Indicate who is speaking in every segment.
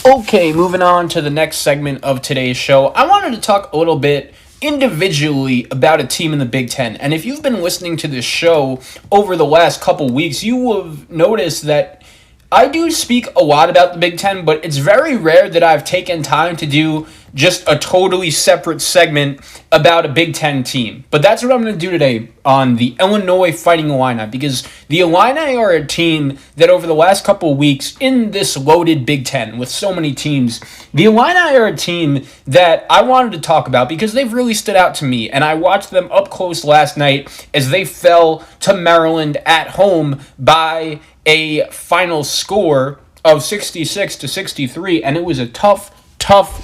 Speaker 1: Okay, moving on to the next segment of today's show. I wanted to talk a little bit individually about a team in the Big Ten. And if you've been listening to this show over the last couple weeks, you will have noticed that I do speak a lot about the Big Ten, but it's very rare that I've taken time to do just a totally separate segment about a Big Ten team. But that's what I'm going to do today on the Illinois Fighting Illini, because the Illini are a team that over the last couple of weeks in this loaded Big Ten with so many teams, the Illini are a team that I wanted to talk about because they've really stood out to me. And I watched them up close last night as they fell to Maryland at home by a final score of 66-63, and it was a tough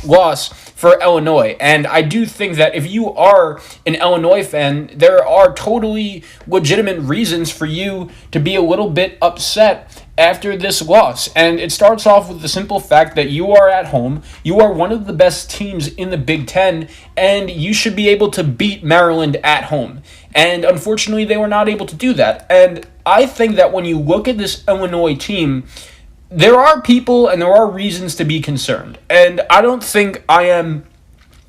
Speaker 1: loss for Illinois. And I do think that if you are an Illinois fan, there are totally legitimate reasons for you to be a little bit upset after this loss. And it starts off with the simple fact that you are at home, you are one of the best teams in the Big Ten, and you should be able to beat Maryland at home. And unfortunately, they were not able to do that. And I think that when you look at this Illinois team, there are people and there are reasons to be concerned. And I don't think I am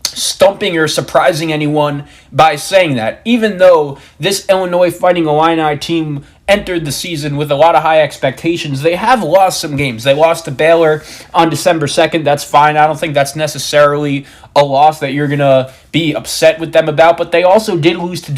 Speaker 1: stumping or surprising anyone by saying that, even though this Illinois Fighting Illini team entered the season with a lot of high expectations. They have lost some games. They lost to Baylor on December 2nd. That's fine. I don't think that's necessarily a loss that you're going to be upset with them about, but they also did lose to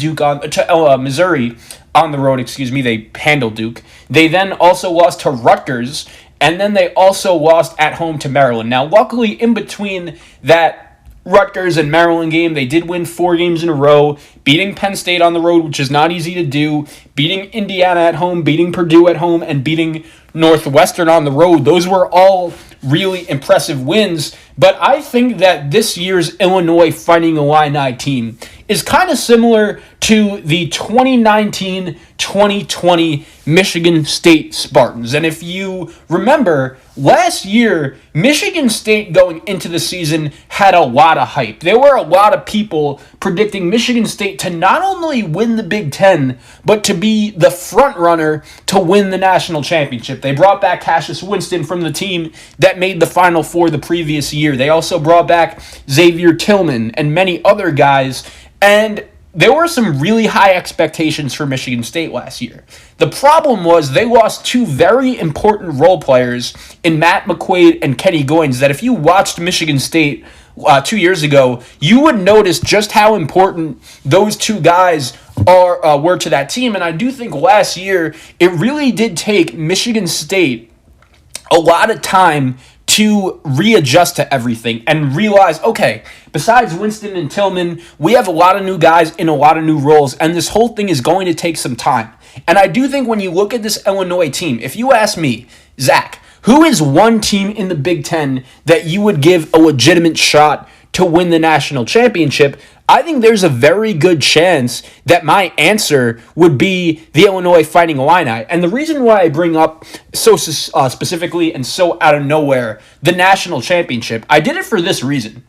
Speaker 1: Missouri on the road. They handled Duke. They then also lost to Rutgers, and then they also lost at home to Maryland. Now, luckily, in between that Rutgers and Maryland game, they did win 4 games in a row, beating Penn State on the road, which is not easy to do, beating Indiana at home, beating Purdue at home, and beating Northwestern on the road. Those were all really impressive wins, but I think that this year's Illinois Fighting Illini team is kind of similar to the 2019-2020 Michigan State Spartans. And if you remember, last year, Michigan State going into the season had a lot of hype. There were a lot of people predicting Michigan State to not only win the Big Ten, but to be the front runner to win the national championship. They brought back Cassius Winston from the team that made the Final Four the previous year. They also brought back Xavier Tillman and many other guys, and there were some really high expectations for Michigan State last year. The problem was they lost 2 very important role players in Matt McQuaid and Kenny Goins that if you watched Michigan State 2 years ago, you would notice just how important those 2 guys were to that team. And I do think last year it really did take Michigan State a lot of time to readjust to everything and realize, okay, besides Winston and Tillman, we have a lot of new guys in a lot of new roles, and this whole thing is going to take some time. And I do think when you look at this Illinois team, if you ask me, Zach, who is one team in the Big Ten that you would give a legitimate shot to win the national championship? I think there's a very good chance that my answer would be the Illinois Fighting Illini. And the reason why I bring up so specifically and so out of nowhere the national championship, I did it for this reason.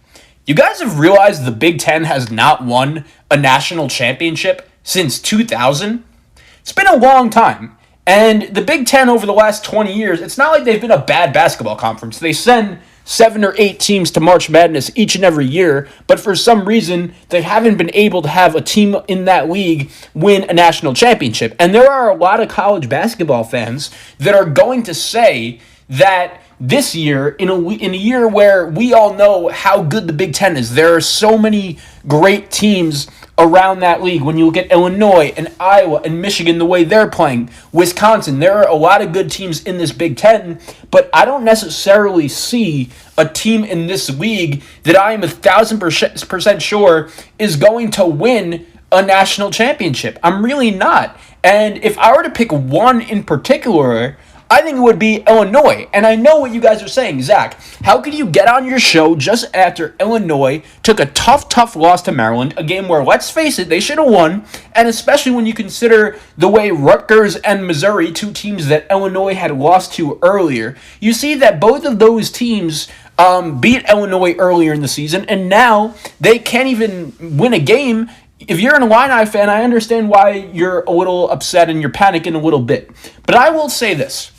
Speaker 1: You guys have realized the Big Ten has not won a national championship since 2000? It's been a long time. And the Big Ten over the last 20 years, it's not like they've been a bad basketball conference. They send 7 or 8 teams to March Madness each and every year, but for some reason, they haven't been able to have a team in that league win a national championship. And there are a lot of college basketball fans that are going to say that this year, in a year where we all know how good the Big Ten is, there are so many great teams around that league. When you look at Illinois and Iowa and Michigan, the way they're playing, Wisconsin, there are a lot of good teams in this Big Ten, but I don't necessarily see a team in this league that I am 1,000% sure is going to win a national championship. I'm really not. And if I were to pick one in particular, I think it would be Illinois. And I know what you guys are saying, Zach. How could you get on your show just after Illinois took a tough loss to Maryland, a game where, let's face it, they should have won, and especially when you consider the way Rutgers and Missouri, 2 teams that Illinois had lost to earlier, you see that both of those teams beat Illinois earlier in the season, and now they can't even win a game. If you're an Illini fan, I understand why you're a little upset and you're panicking a little bit. But I will say this.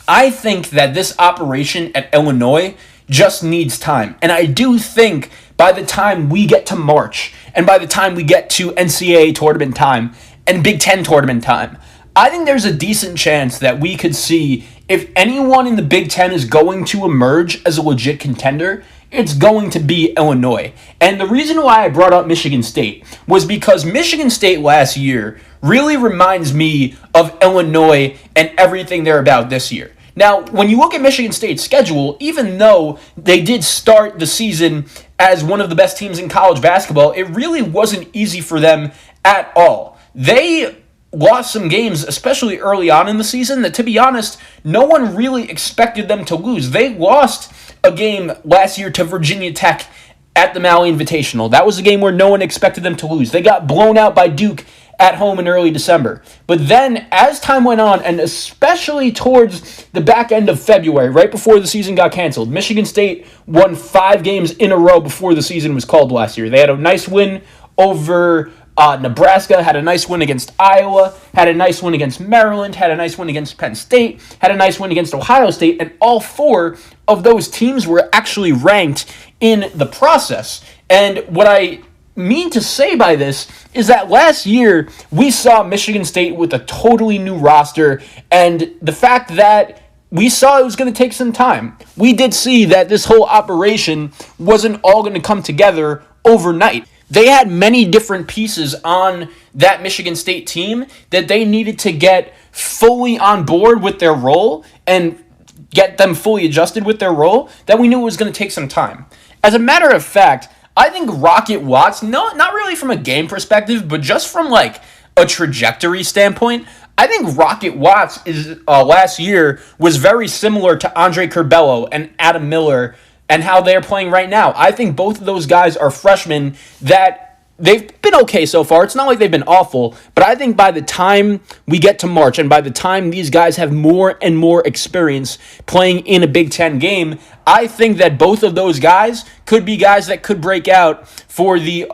Speaker 1: I think that this operation at Illinois just needs time. And I do think by the time we get to March and by the time we get to NCAA tournament time and Big Ten tournament time, I think there's a decent chance that we could see if anyone in the Big Ten is going to emerge as a legit contender, it's going to be Illinois. And the reason why I brought up Michigan State was because Michigan State last year really reminds me of Illinois and everything they're about this year. Now, when you look at Michigan State's schedule, even though they did start the season as one of the best teams in college basketball, it really wasn't easy for them at all. They lost some games, especially early on in the season, that, to be honest, no one really expected them to lose. They lost a game last year to Virginia Tech at the Maui Invitational. That was a game where no one expected them to lose. They got blown out by Duke at home in early December. But then, as time went on, and especially towards the back end of February, right before the season got canceled, Michigan State won 5 games in a row before the season was called last year. They had a nice win over Nebraska, had a nice win against Iowa, had a nice win against Maryland, had a nice win against Penn State, had a nice win against Ohio State, and all 4 of those teams were actually ranked in the process. And what I mean to say by this is that last year we saw Michigan State with a totally new roster, and the fact that we saw it was going to take some time. We did see that this whole operation wasn't all going to come together overnight. They had many different pieces on that Michigan State team that they needed to get fully on board with their role and get them fully adjusted with their role, that we knew it was going to take some time. As a matter of fact, I think Rocket Watts, not really from a game perspective, but just from like a trajectory standpoint, I think Rocket Watts is last year was very similar to Andre Curbelo and Adam Miller and how they're playing right now. I think both of those guys are freshmen that they've been okay so far. It's not like they've been awful, but I think by the time we get to March and by the time these guys have more and more experience playing in a Big Ten game, I think that both of those guys could be guys that could break out for the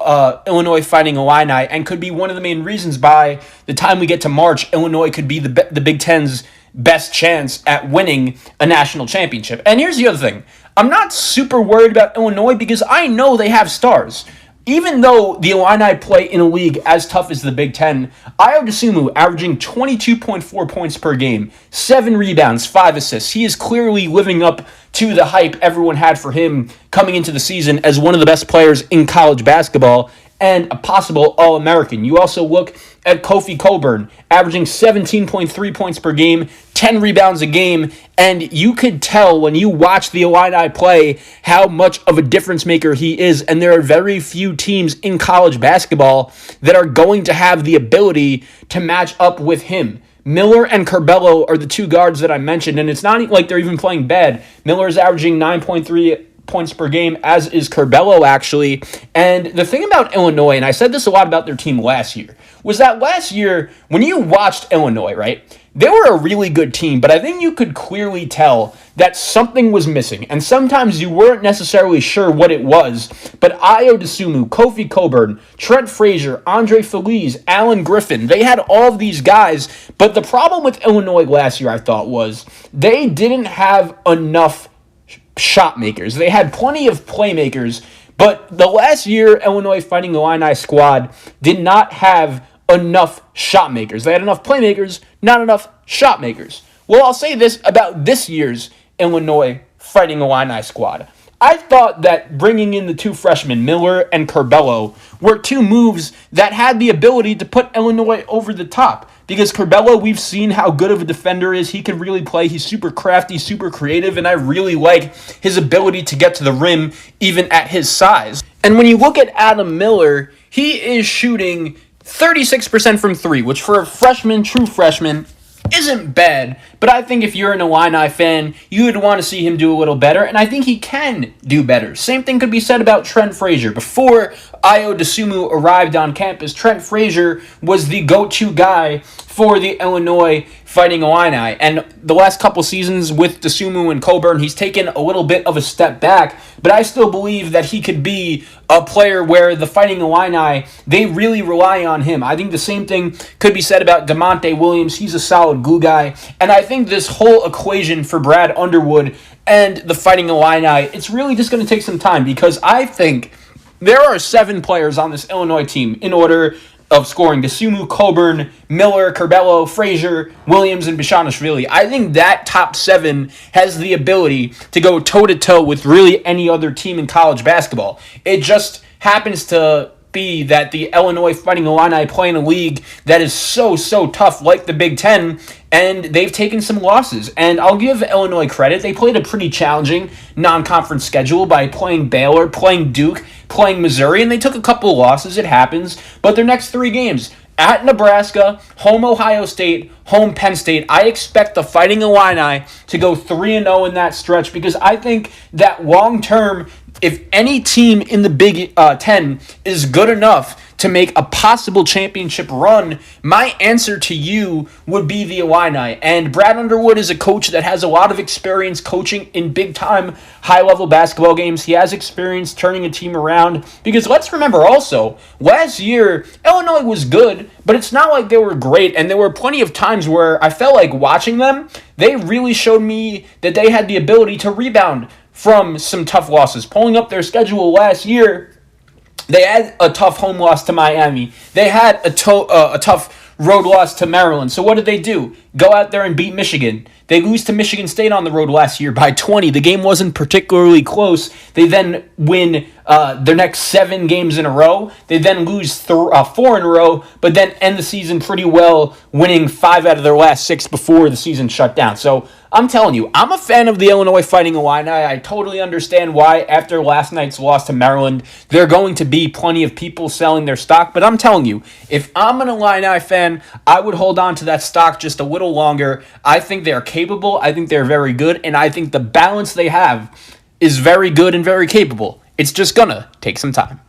Speaker 1: Illinois Fighting Illini and could be one of the main reasons by the time we get to March, Illinois could be the Big Ten's best chance at winning a national championship. And here's the other thing. I'm not super worried about Illinois because I know they have stars. Even though the Illini play in a league as tough as the Big Ten, Ayo Dosunmu averaging 22.4 points per game, 7 rebounds, 5 assists. He is clearly living up to the hype everyone had for him coming into the season as one of the best players in college basketball and a possible All-American. You also look at Kofi Cockburn, averaging 17.3 points per game, 10 rebounds a game, and you could tell when you watch the Illini play how much of a difference maker he is, and there are very few teams in college basketball that are going to have the ability to match up with him. Miller and Curbelo are the 2 guards that I mentioned, and it's not like they're even playing bad. Miller is averaging 9.3 points per game, as is Curbelo, actually. And the thing about Illinois, and I said this a lot about their team last year, was that last year, when you watched Illinois, right, they were a really good team, but I think you could clearly tell that something was missing, and sometimes you weren't necessarily sure what it was, but Ayo Dosunmu, Kofi Cockburn, Trent Frazier, Andre Feliz, Alan Griffin, they had all of these guys, but the problem with Illinois last year, I thought, was they didn't have enough shot makers. They had plenty of playmakers, but the last year Illinois Fighting Illini squad did not have enough shot makers. They had enough playmakers, not enough shot makers. Well, I'll say this about this year's Illinois Fighting Illini squad. I thought that bringing in the 2 freshmen, Miller and Curbelo, were 2 moves that had the ability to put Illinois over the top. Because Curbelo, we've seen how good of a defender is. He can really play. He's super crafty, super creative, and I really like his ability to get to the rim even at his size. And when you look at Adam Miller, he is shooting 36% from 3, which for a freshman, true freshman, isn't bad, but I think if you're an Illini fan, you would want to see him do a little better, and I think he can do better. Same thing could be said about Trent Frazier. Before Ayo Dosunmu arrived on campus, Trent Frazier was the go-to guy for the Illinois Fighting Illini. And the last couple seasons with DeSumo and Coburn, he's taken a little bit of a step back, but I still believe that he could be a player where the Fighting Illini, they really rely on him. I think the same thing could be said about DeMonte Williams. He's a solid glue guy. And I think this whole equation for Brad Underwood and the Fighting Illini, it's really just going to take some time, because I think there are 7 players on this Illinois team in order of scoring: DeSumo, Coburn, Miller, Curbelo, Frazier, Williams, and Bishanishvili. I think that top 7 has the ability to go toe-to-toe with really any other team in college basketball. It just happens to be that the Illinois Fighting Illini play in a league that is so tough, like the Big Ten, and they've taken some losses. And I'll give Illinois credit. They played a pretty challenging non-conference schedule by playing Baylor, playing Duke, playing Missouri, and they took a couple of losses. It happens. But their next 3 games, at Nebraska, home Ohio State, home Penn State, I expect the Fighting Illini to go 3-0 in that stretch, because I think that long-term, if any team in the Big Ten is good enough to make a possible championship run, my answer to you would be the Illini. And Brad Underwood is a coach that has a lot of experience coaching in big-time, high-level basketball games. He has experience turning a team around, because let's remember also, last year, Illinois was good, but it's not like they were great, and there were plenty of times where I felt like watching them, they really showed me that they had the ability to rebound from some tough losses. Pulling up their schedule last year, they had a tough home loss to Miami. They had a tough road loss to Maryland. So what did they do? Go out there and beat Michigan. They lose to Michigan State on the road last year by 20. The game wasn't particularly close. They then win their next 7 games in a row. They then lose 4 in a row, but then end the season pretty well, winning 5 out of their last 6 before the season shut down. So I'm telling you, I'm a fan of the Illinois Fighting Illini. I totally understand why, after last night's loss to Maryland, there are going to be plenty of people selling their stock. But I'm telling you, if I'm an Illini fan, I would hold on to that stock just a little longer. I think they're capable. I think they're very good. And I think the balance they have is very good and very capable. It's just gonna take some time.